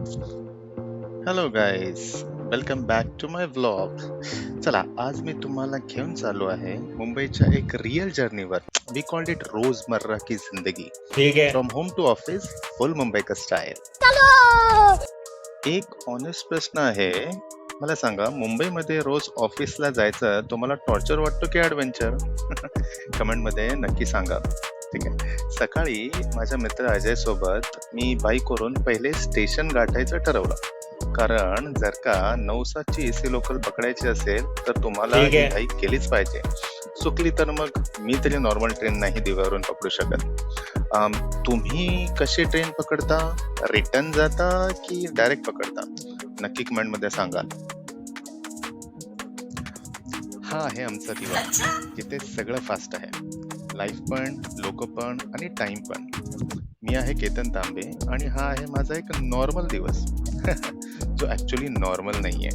Hello guys, welcome back to my vlog. चला, आज मी तुम्हाला घेऊन चाललो आहे मुंबईच्या एक रिअल जर्नीवर. वी कॉल्ड इट रोजमर्रा की जिंदगी. ठीक है. From home to office, full Mumbai का स्टाईल. एक ऑनेस्ट प्रश्न आहे, मला सांगा, मुंबईमध्ये रोज ऑफिसला जायचं तुम्हाला टॉर्चर वाटतो की ऍडव्हेंचर? कमेंट मध्ये नक्की सांगा. ठीक आहे. सकाळी माझ्या मित्र अजय सोबत मी बाईकवरून पहिले स्टेशन गाठायचं ठरवलं, कारण जर का 9:07ची एसी लोकल पकडायची असेल तर तुम्हाला ठीक आहे. ही घाई केलीच पाहिजे. चुकली तर मग मी तरी नॉर्मल ट्रेन नाही दिव्यावरून पकडू शकत. तुम्ही कशी ट्रेन पकडता? रिटर्न जाता की डायरेक्ट पकडता? नक्की कमेंट मध्ये सांगा. हा आहे आमचा दिवा, जिथे सगळं फास्ट आहे. लाईफ पण, लोक पण आणि टाइम पण. मी आहे केतन तांबे आणि हा आहे माझा एक नॉर्मल दिवस जो ऍक्च्युली नॉर्मल नाहीये.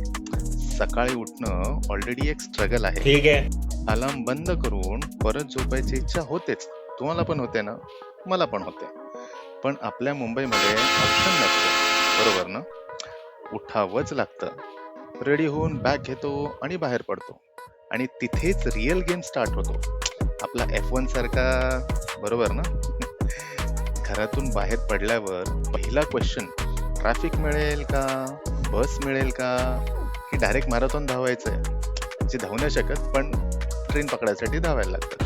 सकाळी उठणं ऑलरेडी एक स्ट्रगल आहे. ठीक है. अलार्म बंद करून परत झोपायची इच्छा होतेच. तुम्हाला पण होते ना? मला पण होते. पण आपल्या मुंबईमध्ये ऑप्शन नसतो, बरोबर ना? उठावंच लागतं. रेडी होऊन बॅग घेतो आणि बाहेर पडतो, आणि तिथेच रिअल गेम स्टार्ट होतो, आपला F1 सारखा, बरोबर ना? घरातून बाहेर पडल्यावर पहिला क्वेश्चन, ट्रॅफिक मिळेल का, बस मिळेल का, की डायरेक्ट मॅरेथॉन धावायचंय? जे धावू नाही शकत, पण ट्रेन पकडायसाठी धावायला लागतं.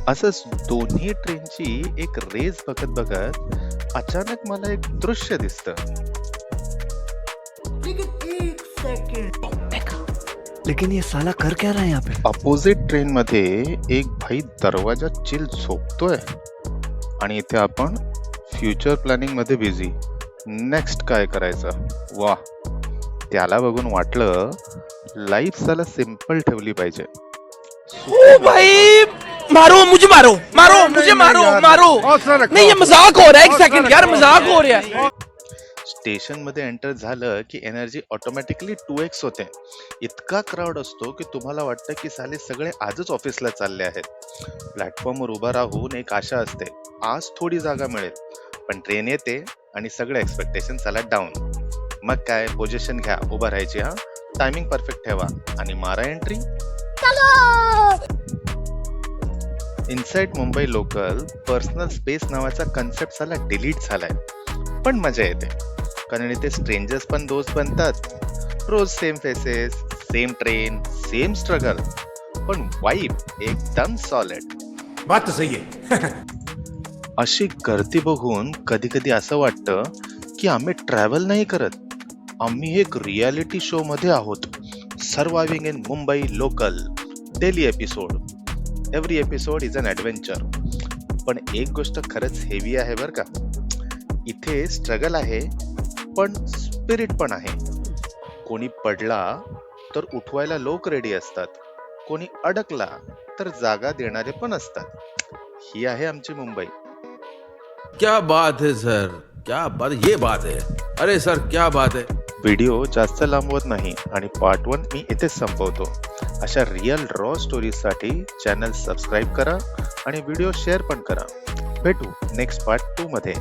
असंच दोन्ही ट्रेनची एक रेस बघत बघत अचानक मला एक दृश्य दिसतं. लेकिन ये साला कर क्या रहा है यहाँ पे? अपोजिट ट्रेन मध्ये एक भाई दरवाजा चिल झोपतोय, आणि इथे आपण फ्युचर प्लॅनिंग मध्ये बिझी. नेक्स्ट काय करायचं? वा, त्याला बघून वाटलं लाईफ साला सिंपल ठेवली पाहिजे. ओ भाई, मारो मुझे, मारो मारो मुझे, मारो मारो. नहीं, ये मजाक हो रहा है. एक सेकंड यार, मजाक हो रहा है. स्टेशन मध्ये एंटर झालं की एनर्जी ऑटोमॅटिकली 2x होते. इतका क्राऊड असतो की तुम्हाला वाटतं की साले सगळे आजच ऑफिसला चालले आहेत. प्लॅटफॉर्मवर उभा राहून एक आशा असते, आज थोडी जागा मिळेल. पण ट्रेन येते आणि सगळे एक्सपेक्टेशन चालत डाऊन. मग काय, पोझिशन घ्या, उभा राहायची, हा टायमिंग परफेक्ट ठेवा आणि मारा entry. Inside Mumbai local personal space नावाचा कन्सेप्ट साला डिलीट झालाय. पण मजा येते, कारण इथे स्ट्रेंजर्स पण दोस्त बनतात. रोज same faces, same train, same struggle, पण वाइब एकदम सॉलिड. बात तो सही है. अशी गर्दी बघून कधी कधी असं वाटतं की आम्ही ट्रॅव्हल नाही करत, आम्ही एक रियालिटी शो मध्ये आहोत. Surviving in Mumbai local, daily episode. Every episode is an adventure. पण एक गोष्ट खरंच हेवी आहे बरं का, इथे स्ट्रगल आहे पण स्पिरिट पण आहे. कोणी पडला तर उठवायला लोक रेडी असतात, कोणी अडकला तर जागा देणारे पण असतात. ही आहे आमची मुंबई. क्या बात है सर, क्या बात, ये बात है. अरे सर, क्या बात है. व्हिडिओ जास्त लांबवत नाही आणि पार्ट 1 मी इथेच संपवतो. अशा रिअल रॉ स्टोरीजसाठी चॅनल सबस्क्राईब करा आणि व्हिडिओ शेअर पण करा. भेटू नेक्स्ट पार्ट 2 मध्ये.